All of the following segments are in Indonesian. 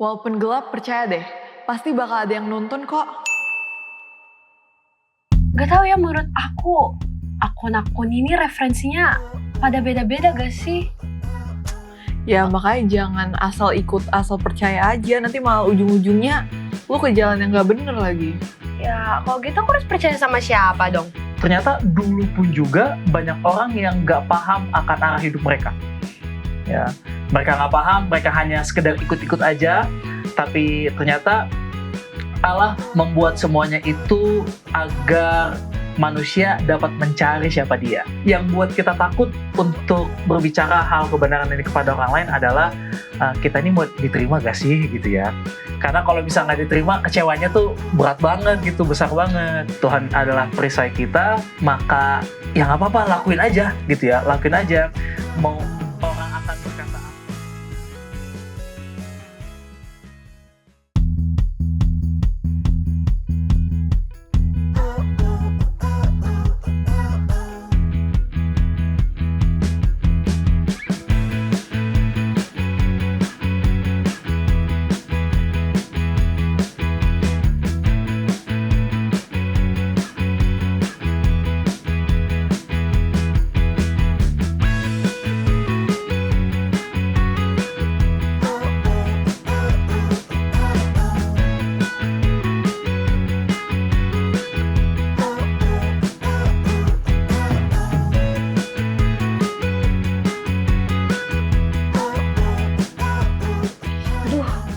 Walaupun gelap, percaya deh, pasti bakal ada yang nuntun kok. Gak tau ya, menurut aku, akun-akun ini referensinya pada beda-beda gak sih? Ya makanya jangan asal ikut, asal percaya aja, nanti malah ujung-ujungnya lu ke jalan yang gak bener lagi. Ya kalau gitu aku harus percaya sama siapa dong? Ternyata dulu pun juga banyak orang yang nggak paham akan arah hidup mereka. Ya, mereka nggak paham, mereka hanya sekedar ikut-ikut aja. Tapi ternyata Allah membuat semuanya itu agar manusia dapat mencari siapa dia. Yang buat kita takut untuk berbicara hal kebenaran ini kepada orang lain adalah kita ini mau diterima gak sih gitu ya. Karena kalau bisa nggak diterima, kecewanya tuh berat banget gitu, besar banget. Tuhan adalah perisai kita, maka ya nggak apa-apa, lakuin aja gitu ya, lakuin aja. Mau orang akan berkata apa.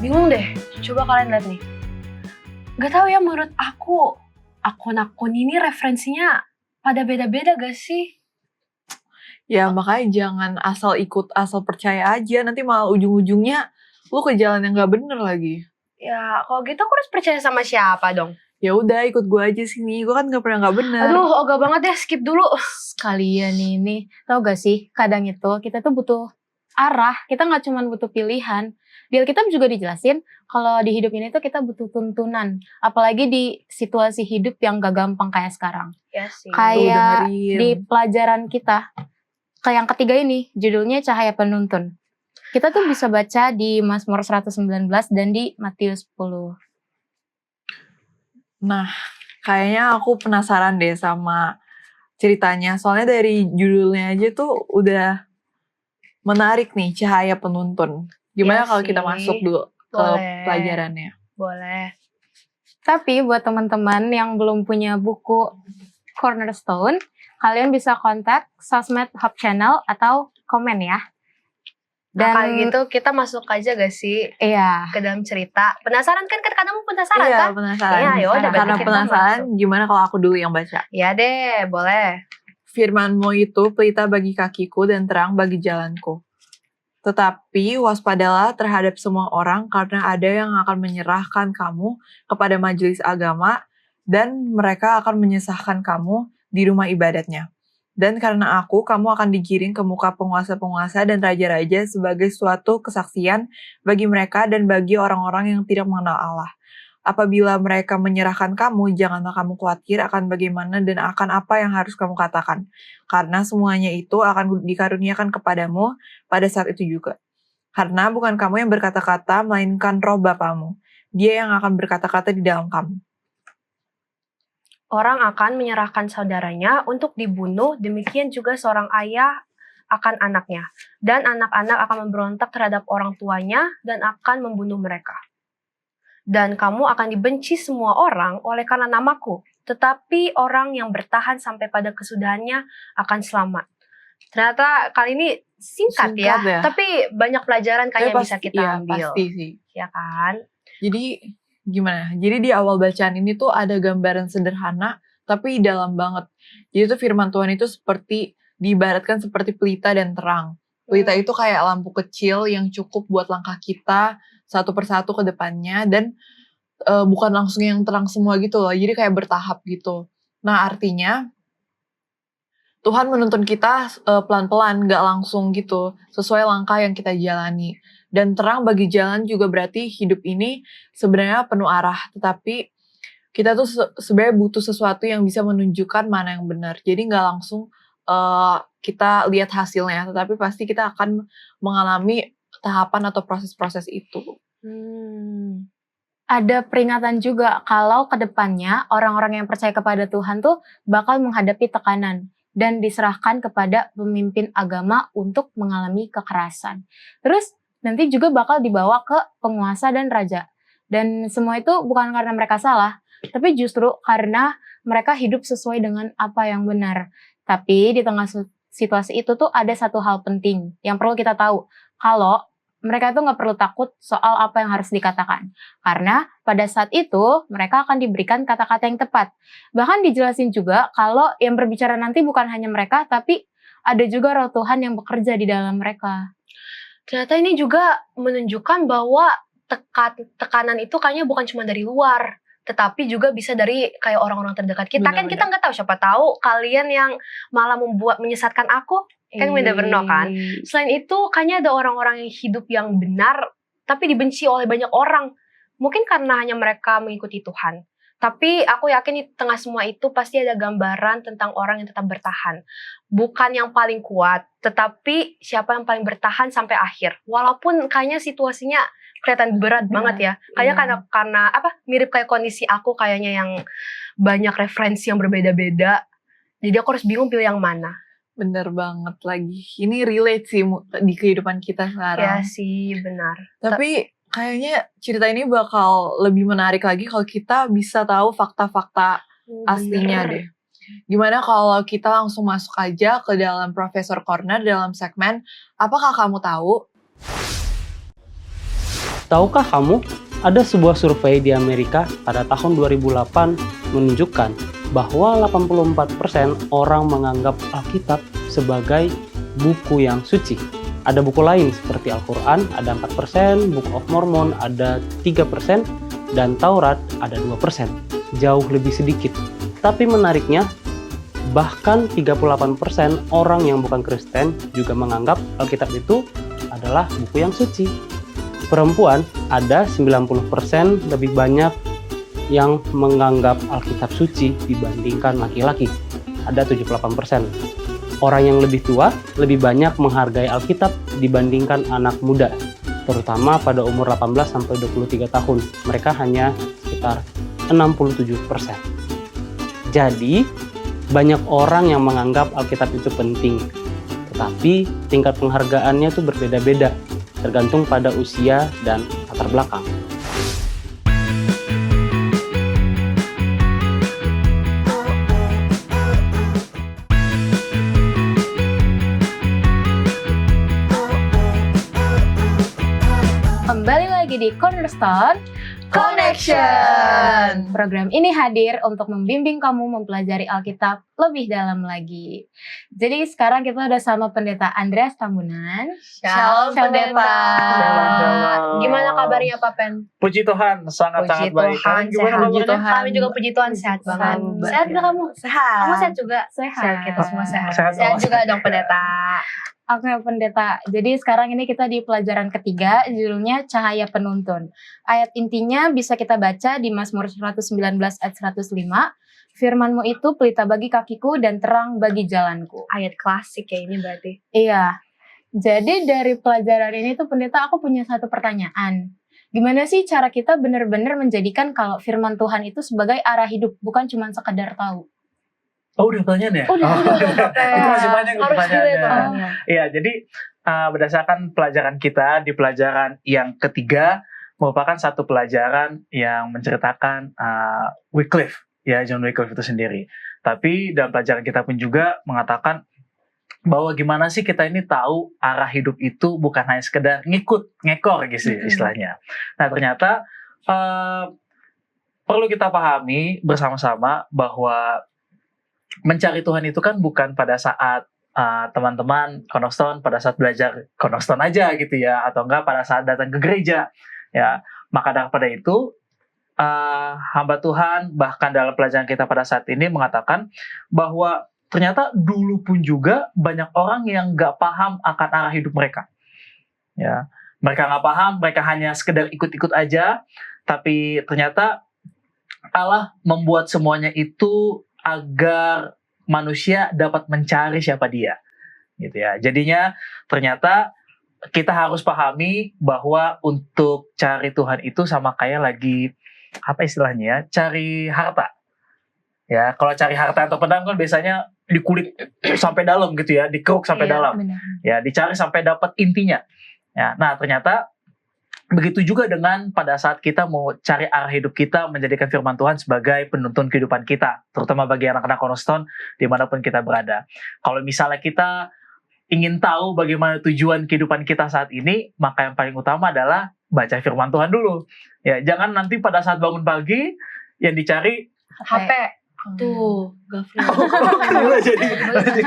Bingung deh, coba kalian lihat nih. Gak tau ya, menurut aku, akun-akun ini referensinya pada beda-beda gak sih? Ya makanya jangan asal ikut, asal percaya aja, nanti malah ujung-ujungnya lu ke jalan yang gak bener lagi. Ya kalau gitu aku harus percaya sama siapa dong? Ya udah ikut gue aja sini, gue kan gak pernah gak bener. Aduh, ogah banget ya, skip dulu. Sekalian ini, tau gak sih, kadang itu kita tuh butuh arah, kita gak cuma butuh pilihan. Di Alkitab juga dijelasin, kalau di hidup ini tuh kita butuh tuntunan. Apalagi di situasi hidup yang gak gampang kayak sekarang. Ya sih. Kayak dengerin. di pelajaran kita, kayak yang ketiga ini, judulnya Cahaya Penuntun. Kita tuh bisa baca di Mazmur 119 dan di Matius 10. Nah, kayaknya aku penasaran deh sama ceritanya. Soalnya dari judulnya aja tuh udah menarik nih, Cahaya Penuntun. Gimana Iya kalau kita sih. masuk dulu ke Boleh. pelajarannya? Boleh. Tapi buat teman-teman yang belum punya buku Cornerstone, kalian bisa kontak Sosmed Hub Channel atau komen ya. Nah, kalau gitu kita masuk aja gak sih Iya, ke dalam cerita? Penasaran kan? Kan kamu penasaran Iya, kan? penasaran. Iya, yaudah, berarti Karena kita penasaran, gimana kalau aku dulu yang baca? Ya deh, boleh. Firman-Mu itu pelita bagi kakiku dan terang bagi jalanku. Tetapi waspadalah terhadap semua orang karena ada yang akan menyerahkan kamu kepada majelis agama dan mereka akan menyesahkan kamu di rumah ibadatnya. Dan karena aku, kamu akan digiring ke muka penguasa-penguasa dan raja-raja sebagai suatu kesaksian bagi mereka dan bagi orang-orang yang tidak mengenal Allah. Apabila mereka menyerahkan kamu, janganlah kamu khawatir akan bagaimana dan akan apa yang harus kamu katakan. Karena semuanya itu akan dikaruniakan kepadamu pada saat itu juga. Karena bukan kamu yang berkata-kata, melainkan Roh Bapamu. Dia yang akan berkata-kata di dalam kamu. Orang akan menyerahkan saudaranya untuk dibunuh, demikian juga seorang ayah akan anaknya. Dan anak-anak akan memberontak terhadap orang tuanya dan akan membunuh mereka. Dan kamu akan dibenci semua orang oleh karena namaku. Tetapi orang yang bertahan sampai pada kesudahannya akan selamat. Ternyata kali ini singkat ya. Tapi banyak pelajaran kayaknya yang bisa kita ambil. Pasti sih. Ya kan? Jadi gimana? Jadi di awal bacaan ini tuh ada gambaran sederhana tapi dalam banget. Jadi tuh firman Tuhan itu seperti diibaratkan seperti pelita dan terang. Pelita itu kayak lampu kecil yang cukup buat langkah kita satu persatu ke depannya dan bukan langsung yang terang semua gitu loh. Jadi kayak bertahap gitu. Nah artinya Tuhan menuntun kita pelan-pelan, gak langsung gitu, sesuai langkah yang kita jalani. Dan terang bagi jalan juga berarti hidup ini sebenarnya penuh arah, tetapi kita tuh sebenarnya butuh sesuatu yang bisa menunjukkan mana yang benar. Jadi gak langsung kita lihat hasilnya, tetapi pasti kita akan mengalami tahapan atau proses-proses itu. Ada peringatan juga kalau kedepannya orang-orang yang percaya kepada Tuhan tuh bakal menghadapi tekanan dan diserahkan kepada pemimpin agama untuk mengalami kekerasan. Terus nanti juga bakal dibawa ke penguasa dan raja. Dan semua itu bukan karena mereka salah, tapi justru karena mereka hidup sesuai dengan apa yang benar. Tapi di tengah situasi itu tuh ada satu hal penting yang perlu kita tahu. Kalau mereka tuh nggak perlu takut soal apa yang harus dikatakan. Karena pada saat itu mereka akan diberikan kata-kata yang tepat. Bahkan dijelasin juga kalau yang berbicara nanti bukan hanya mereka, tapi ada juga Roh Tuhan yang bekerja di dalam mereka. Ternyata ini juga menunjukkan bahwa tekanan itu kayaknya bukan cuma dari luar, tetapi juga bisa dari kayak orang-orang terdekat kita. Kan kita nggak tahu, siapa tahu kalian yang malah menyesatkan aku. Kan we never know kan. Selain itu kayaknya ada orang-orang yang hidup yang benar tapi dibenci oleh banyak orang. Mungkin karena hanya mereka mengikuti Tuhan. Tapi aku yakin di tengah semua itu pasti ada gambaran tentang orang yang tetap bertahan. Bukan yang paling kuat, tetapi siapa yang paling bertahan sampai akhir. Walaupun kayaknya situasinya kelihatan berat banget ya. Kayaknya karena mirip kayak kondisi aku kayaknya yang banyak referensi yang berbeda-beda. Jadi aku harus bingung pilih yang mana. Bener banget lagi. Ini relate sih di kehidupan kita sekarang. Ya sih, benar. Tapi kayaknya cerita ini bakal lebih menarik lagi kalau kita bisa tahu fakta-fakta aslinya deh. Gimana kalau kita langsung masuk aja ke dalam Profesor Corner dalam segmen Apakah Kamu Tahu? Tahukah kamu, ada sebuah survei di Amerika pada tahun 2008 menunjukkan bahwa 84% orang menganggap Alkitab sebagai buku yang suci. Ada buku lain seperti Al-Quran, ada 4%, Book of Mormon ada 3%, dan Taurat ada 2%. Jauh lebih sedikit. Tapi menariknya, bahkan 38% orang yang bukan Kristen juga menganggap Alkitab itu adalah buku yang suci. Perempuan ada 90% lebih banyak yang menganggap Alkitab suci dibandingkan laki-laki. Ada 78%. Orang yang lebih tua lebih banyak menghargai Alkitab dibandingkan anak muda, terutama pada umur 18-23 tahun. Mereka hanya sekitar 67%. Jadi, banyak orang yang menganggap Alkitab itu penting. Tetapi, tingkat penghargaannya itu berbeda-beda, tergantung pada usia dan latar belakang. Kembali lagi di Cornerstone Connection. Program ini hadir untuk membimbing kamu mempelajari Alkitab lebih dalam lagi. Jadi sekarang kita udah sama Pendeta Andreas Tambunan. Shalom, Pendeta. Shalom. Gimana kabarnya Pak Pen? Puji Tuhan, sangat-sangat baik. Kalian gimana sehat. kabarnya? Kami juga puji Tuhan sehat banget. Sehat. Sehat gak kamu? Sehat. Kamu sehat juga? Sehat. Kita semua sehat. Sehat Sehat semua. juga dong Pendeta. Oke Pendeta, jadi sekarang ini kita di pelajaran ketiga, judulnya Cahaya Penuntun. Ayat intinya bisa kita baca di Mazmur 119 ayat 105. Firman-Mu itu pelita bagi kakiku dan terang bagi jalanku. Ayat klasik ya ini berarti. Iya, jadi dari pelajaran ini tuh Pendeta aku punya satu pertanyaan. Gimana sih cara kita benar-benar menjadikan kalau firman Tuhan itu sebagai arah hidup, bukan cuma sekedar tahu? Oh, udah pertanyaan ya? Udah. Itu masih banyak Harus pertanyaannya. Iya, jadi berdasarkan pelajaran kita di pelajaran yang ketiga merupakan satu pelajaran yang menceritakan Wycliffe, ya John Wycliffe itu sendiri. Tapi dalam pelajaran kita pun juga mengatakan bahwa gimana sih kita ini tahu arah hidup itu bukan hanya sekedar ngekor gitu istilahnya. Nah ternyata perlu kita pahami bersama-sama bahwa mencari Tuhan itu kan bukan pada saat teman-teman Cornerstone pada saat belajar Cornerstone aja gitu ya, atau enggak pada saat datang ke gereja ya. Maka daripada itu hamba Tuhan bahkan dalam pelajaran kita pada saat ini mengatakan bahwa ternyata dulu pun juga banyak orang yang nggak paham akan arah hidup mereka ya. Mereka nggak paham, mereka hanya sekedar ikut-ikut aja, tapi ternyata Allah membuat semuanya itu agar manusia dapat mencari siapa dia, gitu ya. Jadinya ternyata kita harus pahami bahwa untuk cari Tuhan itu sama kayak lagi apa istilahnya ya, cari harta. Ya, kalau cari harta yang terpendam kan biasanya dikulik sampai dalam gitu ya, dikeruk sampai Iya, dalam. Benar. Ya, dicari sampai dapat intinya. Ya, nah ternyata begitu juga dengan pada saat kita mau cari arah hidup kita, menjadikan firman Tuhan sebagai penuntun kehidupan kita, terutama bagi anak-anak Cornerstone dimanapun kita berada. Kalau misalnya kita ingin tahu bagaimana tujuan kehidupan kita saat ini, maka yang paling utama adalah baca firman Tuhan dulu. Ya, jangan nanti pada saat bangun pagi yang dicari HP. Tuh, Gafri. Nggak jadi.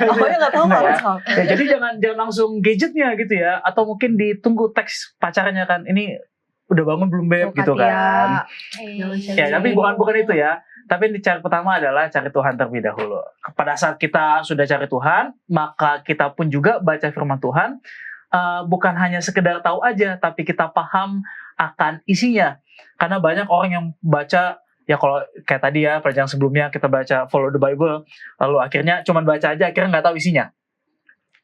Aku ya nggak tahu Nggak ya. kalau Ya, jadi jangan langsung gadgetnya gitu ya, atau mungkin ditunggu teks pacarnya kan, ini udah bangun belum beb gitu kan. Ya, tapi bukan itu ya. Tapi yang dicari pertama adalah cari Tuhan terlebih dahulu. Pada saat kita sudah cari Tuhan, maka kita pun juga baca firman Tuhan, bukan hanya sekedar tahu aja, tapi kita paham akan isinya. Karena banyak orang yang baca, ya kalau kayak tadi ya, pelajaran sebelumnya kita baca Follow the Bible, lalu akhirnya cuma baca aja, akhirnya nggak tahu isinya.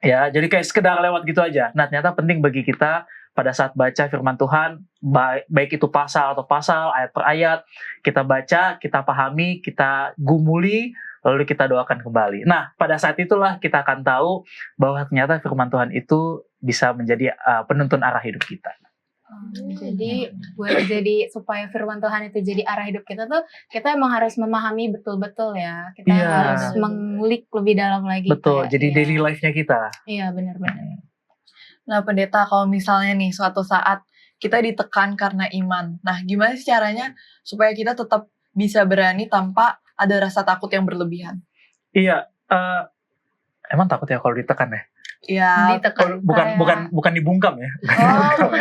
Ya, jadi kayak sekedar lewat gitu aja. Nah, ternyata penting bagi kita pada saat baca firman Tuhan, baik itu pasal atau pasal, ayat per ayat, kita baca, kita pahami, kita gumuli, lalu kita doakan kembali. Nah, pada saat itulah kita akan tahu bahwa ternyata firman Tuhan itu bisa menjadi penuntun arah hidup kita. Jadi supaya firman Tuhan itu jadi arah hidup kita tuh, kita emang harus memahami betul-betul ya. Kita Iya. harus mengulik lebih dalam lagi. Betul, kayak, jadi iya. daily life-nya kita. Iya, benar-benar. Nah, pendeta, kalau misalnya nih suatu saat kita ditekan karena iman, nah gimana sih caranya supaya kita tetap bisa berani tanpa ada rasa takut yang berlebihan? Iya, emang takut ya kalau ditekan ya? Ya, Ditekan. Bukan dibungkam ya. Oh.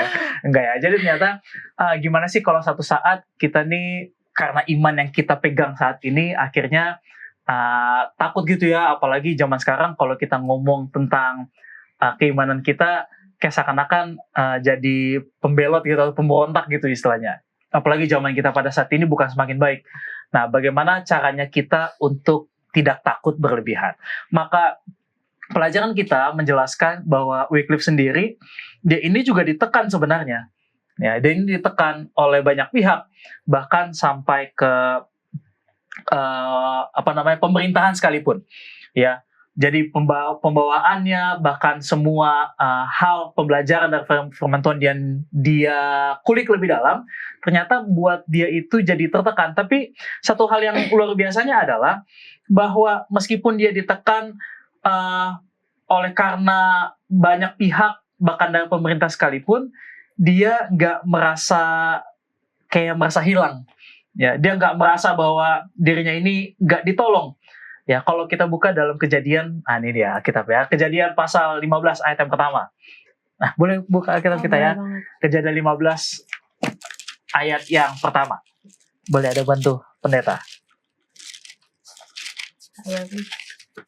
Enggak ya. Jadi ternyata gimana sih kalau satu saat kita nih karena iman yang kita pegang saat ini akhirnya takut gitu ya, apalagi zaman sekarang kalau kita ngomong tentang keimanan kita kayak seakan-akan jadi pembelot gitu atau pemberontak gitu istilahnya. Apalagi zaman kita pada saat ini bukan semakin baik. Nah, bagaimana caranya kita untuk tidak takut berlebihan? Maka pelajaran kita menjelaskan bahwa Wycliffe sendiri, dia ini juga ditekan sebenarnya. Ya, dia ini ditekan oleh banyak pihak, bahkan sampai ke pemerintahan sekalipun. Ya, jadi pembawaannya, bahkan semua hal pembelajaran dari firman Tuhan yang dia kulik lebih dalam, ternyata buat dia itu jadi tertekan. Tapi satu hal yang luar biasanya adalah bahwa meskipun dia ditekan oleh karena banyak pihak, bahkan dari pemerintah sekalipun, dia nggak merasa hilang. Ya, dia nggak merasa bahwa dirinya ini nggak ditolong. Ya, kalau kita buka dalam Kejadian, ini dia kitab ya, Kejadian pasal 15 ayat yang pertama. Nah, boleh buka Alkitab kita ya. Kejadian 15 ayat yang pertama. Boleh ada bantu pendeta.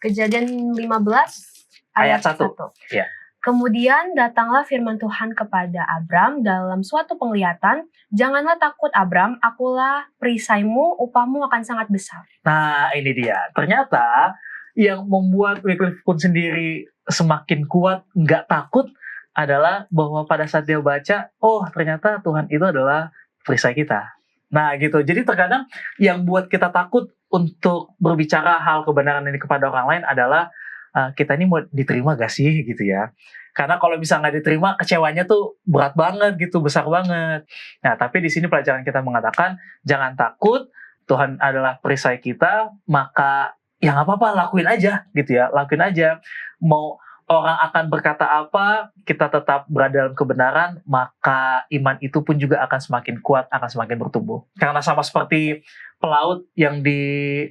Kejadian 15 ayat Ayat 1. 1. Ya. Kemudian datanglah firman Tuhan kepada Abram dalam suatu penglihatan, "Janganlah takut Abram, akulah perisaimu, upahmu akan sangat besar." Nah, ini dia. Ternyata yang membuat Wycliffe pun sendiri semakin kuat, nggak takut, adalah bahwa pada saat dia baca, oh ternyata Tuhan itu adalah perisai kita. Nah gitu, jadi terkadang yang buat kita takut untuk berbicara hal kebenaran ini kepada orang lain adalah kita ini mau diterima gak sih gitu ya. Karena kalau bisa nggak diterima, kecewanya tuh berat banget gitu, besar banget. Nah tapi di sini pelajaran kita mengatakan, jangan takut, Tuhan adalah perisai kita, maka ya nggak apa-apa, lakuin aja gitu ya, lakuin aja. Mau orang akan berkata apa, kita tetap berada dalam kebenaran, maka iman itu pun juga akan semakin kuat, akan semakin bertumbuh. Karena sama seperti pelaut yang di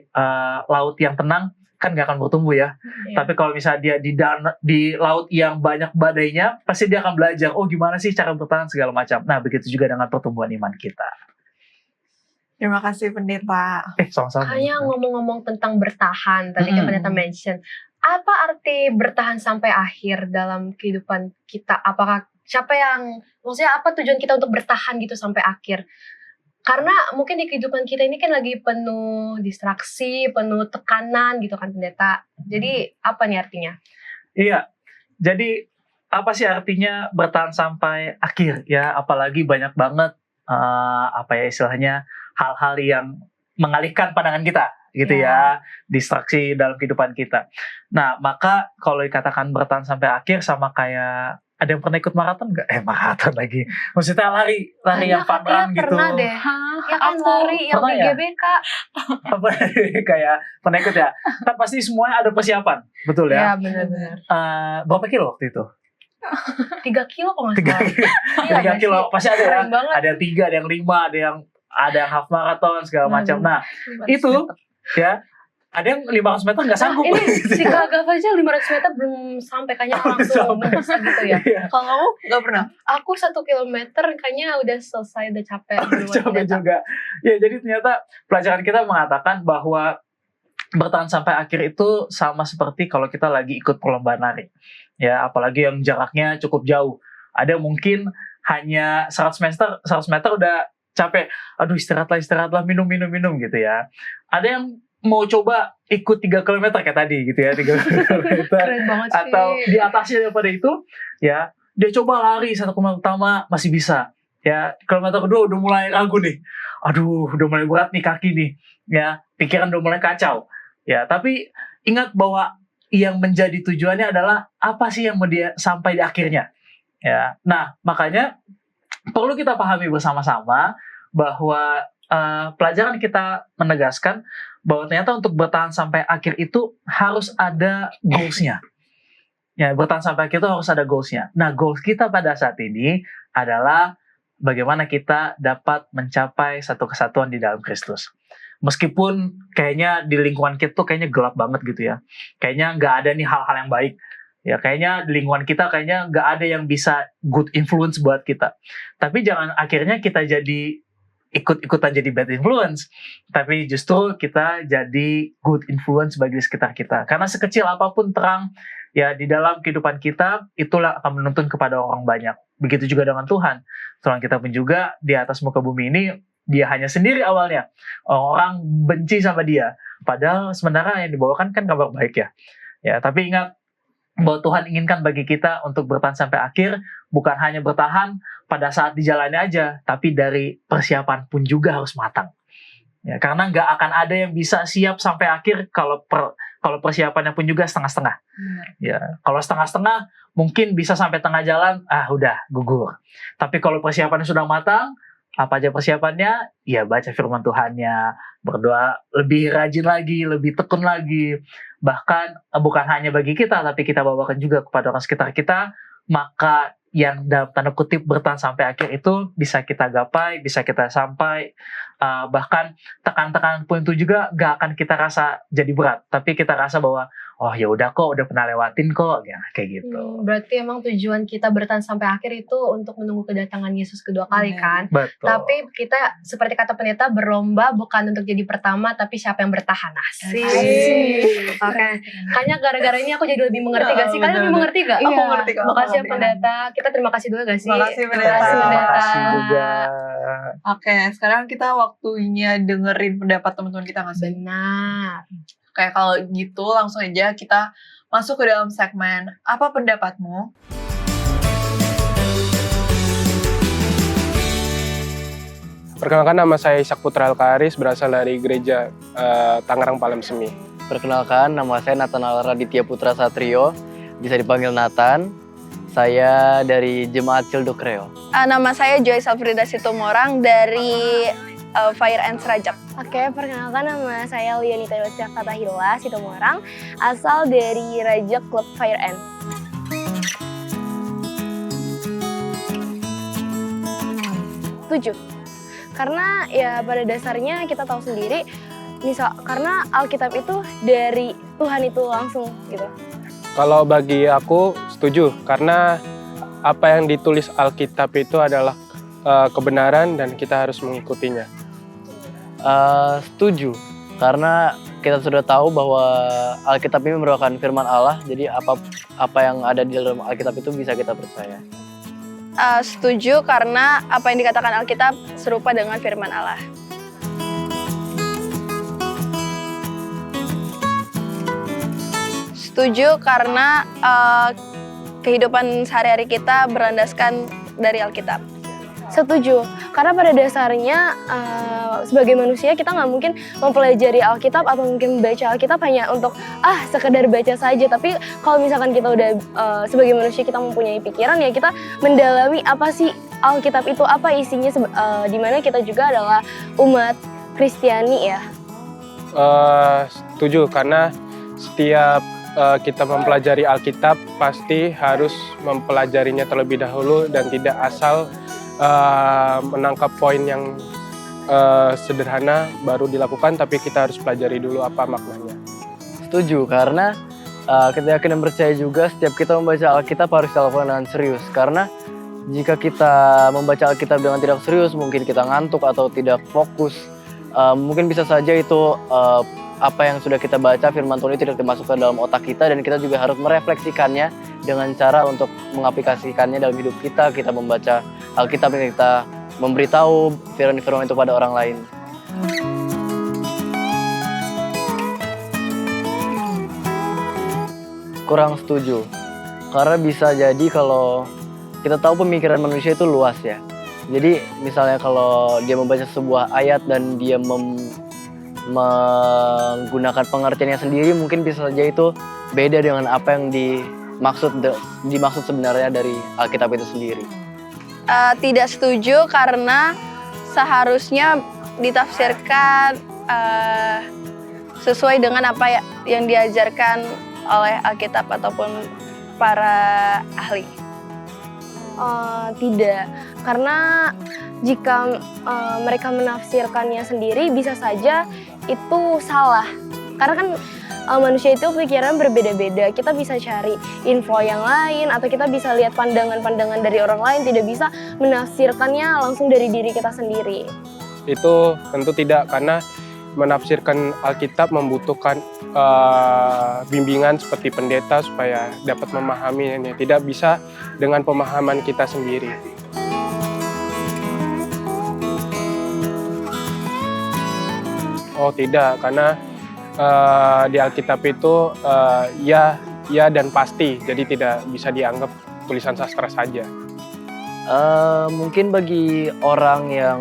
laut yang tenang, kan nggak akan bertumbuh ya. Tapi kalau misalnya dia di laut yang banyak badainya, pasti dia akan belajar, oh gimana sih cara bertahan segala macam. Nah begitu juga dengan pertumbuhan iman kita. Terima kasih pendeta. Sama-sama. Kayak ngomong-ngomong tentang bertahan, tadi kan pendeta mention, apa arti bertahan sampai akhir dalam kehidupan kita? Apakah maksudnya apa tujuan kita untuk bertahan gitu sampai akhir? Karena mungkin di kehidupan kita ini kan lagi penuh distraksi, penuh tekanan gitu kan pendeta. Jadi apa nih artinya? Iya, jadi apa sih artinya bertahan sampai akhir ya? Apalagi banyak banget istilahnya hal-hal yang mengalihkan pandangan kita gitu ya, distraksi dalam kehidupan kita. Nah, maka kalau dikatakan bertahan sampai akhir sama kayak ada yang pernah ikut maraton nggak? Maraton lagi. Maksudnya lari yang fun run gitu. Pernah deh. Ya kan lari yang pernah ya? BGBK. Apa kayak pernah ikut ya? Kan pasti semuanya ada persiapan, betul ya? Ya benar-benar. Berapa kilo waktu itu? 3 kilo kok nggak salah. 3 kilo pasti ada ya. Keren banget. Ada yang 3, ada yang 5, ada yang half marathon segala macam. Nah, itu ya ada yang 500 meter nggak sanggup. Ini si Kak Gav aja 500 meter belum sampai, kayaknya langsung bisa gitu ya. Kalau kamu nggak pernah? Aku 1 kilometer kayaknya udah selesai, udah capek. Capek juga. Ya, jadi ternyata pelajaran kita mengatakan bahwa bertahan sampai akhir itu sama seperti kalau kita lagi ikut perlombaan lari. Ya, apalagi yang jaraknya cukup jauh. Ada mungkin hanya 100 meter udah capek. Aduh, istirahatlah, minum gitu ya. Ada yang mau coba ikut 3 km kayak tadi gitu ya, 3 km. Keren banget sih. Atau di atasnya daripada itu, ya dia coba lari 1 kilometer pertama masih bisa. Ya, kilometer kedua udah mulai ragu nih. Aduh, udah mulai berat nih kaki nih. Ya, pikiran udah mulai kacau. Ya, tapi ingat bahwa yang menjadi tujuannya adalah apa sih yang mau dia sampai di akhirnya. Ya, nah makanya perlu kita pahami bersama-sama bahwa pelajaran kita menegaskan bahwa ternyata untuk bertahan sampai akhir itu harus ada goals-nya. Ya, bertahan sampai akhir itu harus ada goals-nya. Nah, goals kita pada saat ini adalah bagaimana kita dapat mencapai satu kesatuan di dalam Kristus. Meskipun kayaknya di lingkungan kita tuh kayaknya gelap banget gitu ya. Kayaknya nggak ada nih hal-hal yang baik. Ya, kayaknya di lingkungan kita kayaknya nggak ada yang bisa good influence buat kita. Tapi jangan akhirnya kita jadi ikut-ikutan jadi bad influence, tapi justru kita jadi good influence bagi sekitar kita. Karena sekecil apapun terang ya di dalam kehidupan kita, itulah akan menuntun kepada orang banyak. Begitu juga dengan Tuhan. Tuhan kita pun juga di atas muka bumi ini, dia hanya sendiri awalnya. Orang benci sama dia. Padahal sebenarnya yang dibawakan kan kabar baik ya. Ya, tapi ingat bahwa Tuhan inginkan bagi kita untuk bertahan sampai akhir, bukan hanya bertahan pada saat dijalani aja, tapi dari persiapan pun juga harus matang. Ya, karena nggak akan ada yang bisa siap sampai akhir kalau persiapannya pun juga setengah-setengah. Ya, kalau setengah-setengah mungkin bisa sampai tengah jalan, udah gugur. Tapi kalau persiapannya sudah matang, apa aja persiapannya? Ya baca firman Tuhannya, berdoa lebih rajin lagi, lebih tekun lagi. Bahkan bukan hanya bagi kita, tapi kita bawakan juga kepada orang sekitar kita. Maka yang dalam tanda kutip bertahan sampai akhir itu bisa kita gapai, bisa kita sampai. Bahkan tekan-tekan pun itu juga gak akan kita rasa jadi berat. Tapi kita rasa bahwa oh ya udah kok, udah pernah lewatin kok, ya, kayak gitu. Berarti emang tujuan kita bertahan sampai akhir itu untuk menunggu kedatangan Yesus kedua kali kan. Betul. Tapi kita seperti kata pendeta berlomba bukan untuk jadi pertama, tapi siapa yang bertahan. Asik. Oke. Kayaknya gara-gara ini aku jadi lebih mengerti gak sih? Kalian lebih mengerti gak? Aku ngerti kok. Makasih ya pendeta. Kita terima kasih dulu gak sih? Makasih pendeta. Terima kasih juga. Oke, sekarang kita waktunya dengerin pendapat teman-teman kita nggak sih? Benar. Kayak kalau gitu langsung aja kita masuk ke dalam segmen apa pendapatmu? Perkenalkan, nama saya Ishak Putra Alkaris, berasal dari gereja Tangerang Palem Semi. Perkenalkan, nama saya Nathanael Raditya Putra Satrio, bisa dipanggil Nathan. Saya dari Jemaat Cilduk Reo. Nama saya Joyce Alfrida Situmorang dari Fire and Serajak. Oke, perkenalkan nama saya Lianita Yosya Fatahila Situmorang, asal dari Rajak Club Fire and. Tujuh. Karena ya pada dasarnya kita tahu sendiri, karena Alkitab itu dari Tuhan itu langsung gitu. Kalau bagi aku setuju, karena apa yang ditulis Alkitab itu adalah kebenaran dan kita harus mengikutinya. Setuju, karena kita sudah tahu bahwa Alkitab ini merupakan firman Allah, jadi apa yang ada di dalam Alkitab itu bisa kita percaya. Setuju, karena apa yang dikatakan Alkitab serupa dengan firman Allah. Setuju, karena kehidupan sehari-hari kita berlandaskan dari Alkitab. Setuju, karena pada dasarnya sebagai manusia kita nggak mungkin mempelajari Alkitab atau mungkin membaca Alkitab hanya untuk sekedar baca saja. Tapi kalau misalkan kita udah sebagai manusia kita mempunyai pikiran, ya kita mendalami apa sih Alkitab itu, apa isinya, dimana kita juga adalah umat Kristiani ya. Setuju, karena setiap kita mempelajari Alkitab pasti harus mempelajarinya terlebih dahulu dan tidak asal menangkap poin yang sederhana baru dilakukan, tapi kita harus pelajari dulu apa maknanya. Setuju, karena kita yakin dan percaya juga setiap kita membaca Alkitab harus dilakukan dengan serius. Karena jika kita membaca Alkitab dengan tidak serius, mungkin kita ngantuk atau tidak fokus. Mungkin bisa saja itu apa yang sudah kita baca, firman Tuhan itu tidak dimasukkan dalam otak kita, dan kita juga harus merefleksikannya dengan cara untuk mengaplikasikannya dalam hidup kita. Kita membaca Alkitab yang kita memberitahu firman-firman itu pada orang lain. Kurang setuju, karena bisa jadi kalau kita tahu pemikiran manusia itu luas ya. Jadi misalnya kalau dia membaca sebuah ayat dan dia menggunakan pengertiannya sendiri, mungkin bisa saja itu beda dengan apa yang dimaksud sebenarnya dari Alkitab itu sendiri. Tidak setuju, karena seharusnya ditafsirkan sesuai dengan apa yang diajarkan oleh Alkitab ataupun para ahli. Tidak, karena jika mereka menafsirkannya sendiri bisa saja itu salah. Karena kan manusia itu pikiran berbeda-beda. Kita bisa cari info yang lain atau kita bisa lihat pandangan-pandangan dari orang lain, tidak bisa menafsirkannya langsung dari diri kita sendiri. Itu tentu tidak, karena menafsirkan Alkitab membutuhkan bimbingan seperti pendeta supaya dapat memahaminya. Tidak bisa dengan pemahaman kita sendiri. Oh tidak, karena di Alkitab itu ya dan pasti, jadi tidak bisa dianggap tulisan sastra saja. Mungkin bagi orang yang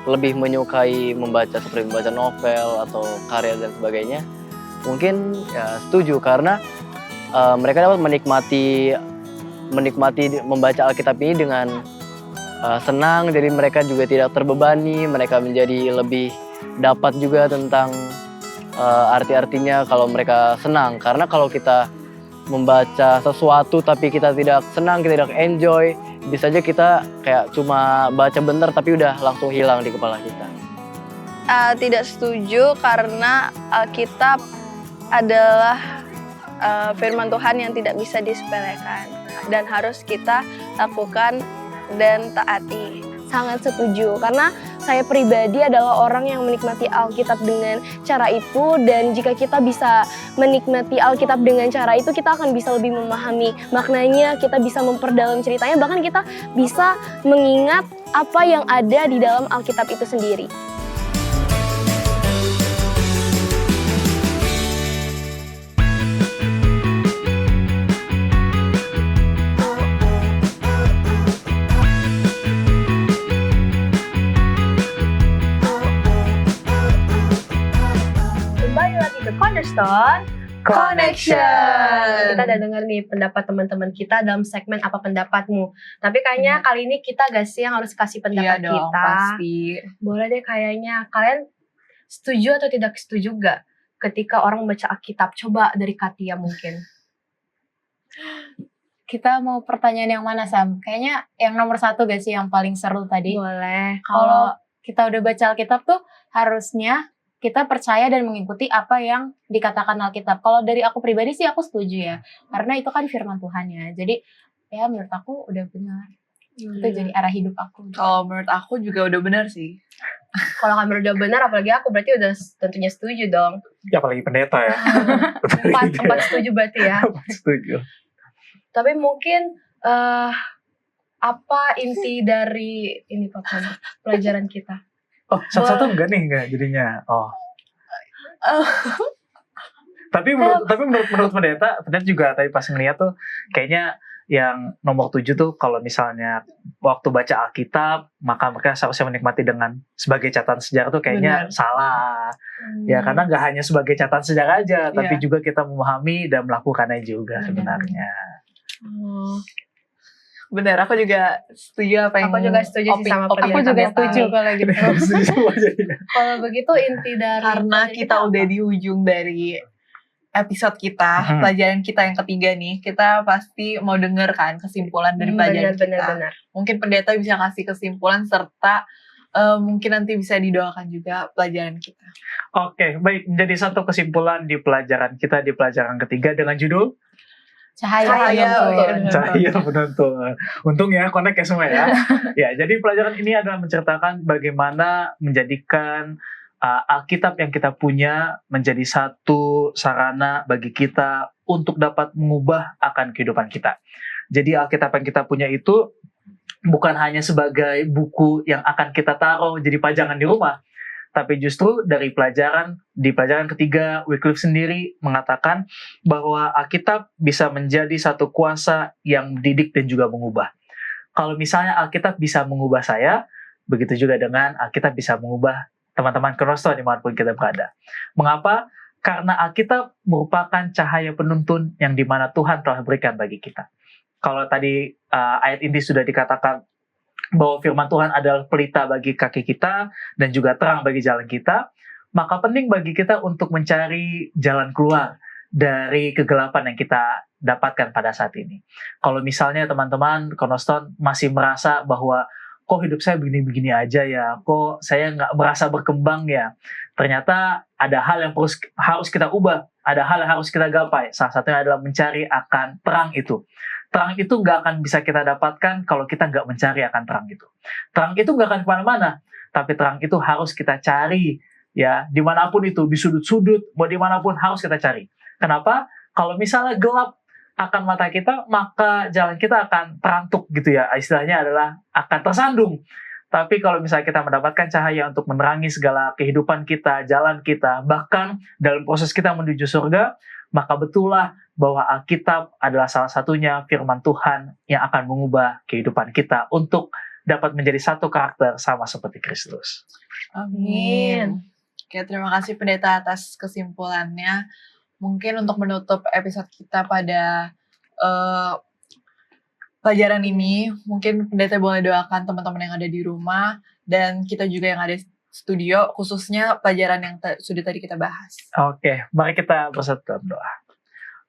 lebih menyukai membaca seperti membaca novel atau karya dan sebagainya, mungkin ya setuju, karena mereka dapat menikmati membaca Alkitab ini dengan senang, jadi mereka juga tidak terbebani, mereka menjadi lebih dapat juga tentang arti-artinya kalau mereka senang. Karena kalau kita membaca sesuatu tapi kita tidak senang, kita tidak enjoy, bisa aja kita kayak cuma baca bentar tapi udah langsung hilang di kepala kita. Tidak setuju, karena Alkitab adalah firman Tuhan yang tidak bisa disepelekan dan harus kita lakukan dan taati. Sangat setuju, karena saya pribadi adalah orang yang menikmati Alkitab dengan cara itu, dan jika kita bisa menikmati Alkitab dengan cara itu, kita akan bisa lebih memahami maknanya, kita bisa memperdalam ceritanya, bahkan kita bisa mengingat apa yang ada di dalam Alkitab itu sendiri. Cornerstone Connection. Kita udah denger nih pendapat teman-teman kita dalam segmen Apa Pendapatmu. Tapi kayaknya kali ini kita gak sih yang harus kasih pendapat Iya dong, kita. pasti. Boleh deh kayaknya. Kalian setuju atau tidak setuju gak ketika orang membaca Alkitab? Coba dari Katia mungkin. Kita mau pertanyaan yang mana, Sam? Kayaknya yang nomor 1 gak sih yang paling seru tadi? Boleh. Kalau kita udah baca Alkitab tuh harusnya kita percaya dan mengikuti apa yang dikatakan Alkitab. Kalau dari aku pribadi sih aku setuju ya. Karena itu kan firman Tuhan ya. Jadi ya menurut aku udah benar. Itu jadi arah hidup aku. Kalau menurut aku juga udah benar sih. Kalau kamu udah benar, apalagi aku berarti udah tentunya setuju dong. Ya apalagi pendeta ya. Empat setuju berarti ya. Setuju. Tapi mungkin apa inti dari ini Papa, pelajaran kita? Oh, satu-satu enggak jadinya. Oh. Tapi menurut pendeta juga tadi pas ngeliat tuh kayaknya yang nomor 7 tuh kalau misalnya waktu baca Alkitab maka mereka seharusnya menikmati dengan sebagai catatan sejarah tuh kayaknya Benar. salah. Ya karena nggak hanya sebagai catatan sejarah aja, tapi Iya. juga kita memahami dan melakukannya juga Benar. sebenarnya. Oh. Benar, aku juga setuju apa yang Aku juga setuju sih sama opini Aku Iya, juga kalian setuju tadi. kalau gitu. Setuju semua jadinya. Kalau begitu inti dari Karena pelajaran kita udah di ujung dari episode kita, pelajaran kita yang ketiga nih, kita pasti mau denger kan kesimpulan dari pelajaran kita. Benar. Mungkin pendeta bisa kasih kesimpulan serta mungkin nanti bisa didoakan juga pelajaran kita. Oke, baik. Menjadi satu kesimpulan di pelajaran kita di pelajaran ketiga dengan judul Cahaya penuntun. Cahaya Penuntun. Untung ya, connect ya semua ya. Ya, jadi pelajaran ini adalah menceritakan bagaimana menjadikan Alkitab yang kita punya menjadi satu sarana bagi kita untuk dapat mengubah akan kehidupan kita. Jadi Alkitab yang kita punya itu bukan hanya sebagai buku yang akan kita taruh jadi pajangan di rumah, tapi justru di pelajaran ketiga, Wycliffe sendiri mengatakan bahwa Alkitab bisa menjadi satu kuasa yang mendidik dan juga mengubah. Kalau misalnya Alkitab bisa mengubah saya, begitu juga dengan Alkitab bisa mengubah teman-teman Cornerstone dimanapun kita berada. Mengapa? Karena Alkitab merupakan cahaya penuntun yang dimana Tuhan telah berikan bagi kita. Kalau tadi ayat inti sudah dikatakan bahwa firman Tuhan adalah pelita bagi kaki kita dan juga terang bagi jalan kita, maka penting bagi kita untuk mencari jalan keluar dari kegelapan yang kita dapatkan pada saat ini. Kalau misalnya teman-teman Cornerstone masih merasa bahwa kok hidup saya begini-begini aja ya, kok saya nggak merasa berkembang ya, ternyata ada hal yang harus kita ubah, ada hal yang harus kita gapai. Salah satunya adalah mencari akan terang itu. Terang itu nggak akan bisa kita dapatkan kalau kita nggak mencari akan terang itu. Terang itu nggak akan kemana-mana, tapi terang itu harus kita cari ya, dimanapun itu, di sudut-sudut, mau dimanapun harus kita cari. Kenapa? Kalau misalnya gelap akan mata kita, maka jalan kita akan terantuk gitu ya. Istilahnya adalah akan tersandung. Tapi kalau misalnya kita mendapatkan cahaya untuk menerangi segala kehidupan kita, jalan kita, bahkan dalam proses kita menuju surga, maka betullah bahwa Alkitab adalah salah satunya firman Tuhan yang akan mengubah kehidupan kita untuk dapat menjadi satu karakter sama seperti Kristus. Amin. Oke, terima kasih pendeta atas kesimpulannya. Mungkin untuk menutup episode kita pada pelajaran ini, mungkin pendeta boleh doakan teman-teman yang ada di rumah dan kita juga yang ada di studio, khususnya pelajaran yang sudah tadi kita bahas. Oke, mari kita bersatu dalam doa.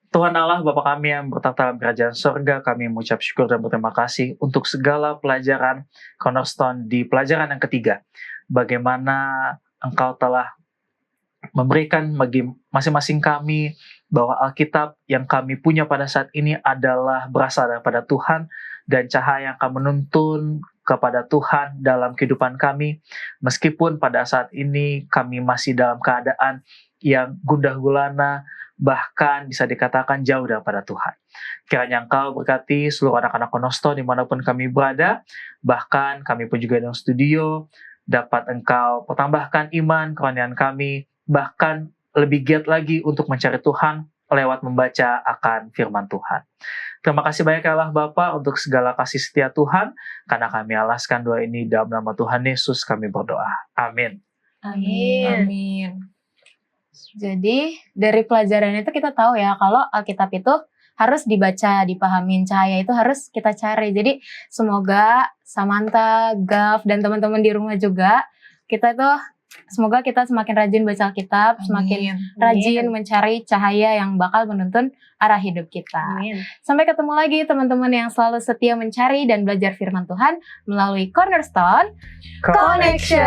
Tuhan Allah, Bapa kami yang bertata dalam kerajaan surga, kami mengucap syukur dan berterima kasih untuk segala pelajaran Cornerstone di pelajaran yang ketiga. Bagaimana Engkau telah memberikan bagi masing-masing kami bahwa Alkitab yang kami punya pada saat ini adalah berasal daripada Tuhan dan cahaya yang akan menuntun kepada Tuhan dalam kehidupan kami. Meskipun pada saat ini kami masih dalam keadaan yang gundah gulana, bahkan bisa dikatakan jauh daripada Tuhan. Kiranya Engkau berkati seluruh anak-anak Cornerstone dimanapun kami berada, bahkan kami pun juga dalam studio, dapat Engkau pertambahkan iman, kerohanian kami, bahkan lebih giat lagi untuk mencari Tuhan lewat membaca akan firman Tuhan. Terima kasih banyak ya Allah Bapa untuk segala kasih setia Tuhan, karena kami alaskan doa ini dalam nama Tuhan Yesus kami berdoa. Amin. Amin. Jadi dari pelajaran itu kita tahu ya kalau Alkitab itu harus dibaca, dipahamin, cahaya itu harus kita cari. Jadi semoga Samantha, Gav, dan teman-teman di rumah juga semoga kita semakin rajin baca Alkitab, semakin rajin mencari cahaya yang bakal menuntun arah hidup kita. Amin. Sampai ketemu lagi teman-teman yang selalu setia mencari dan belajar firman Tuhan melalui Cornerstone Connection.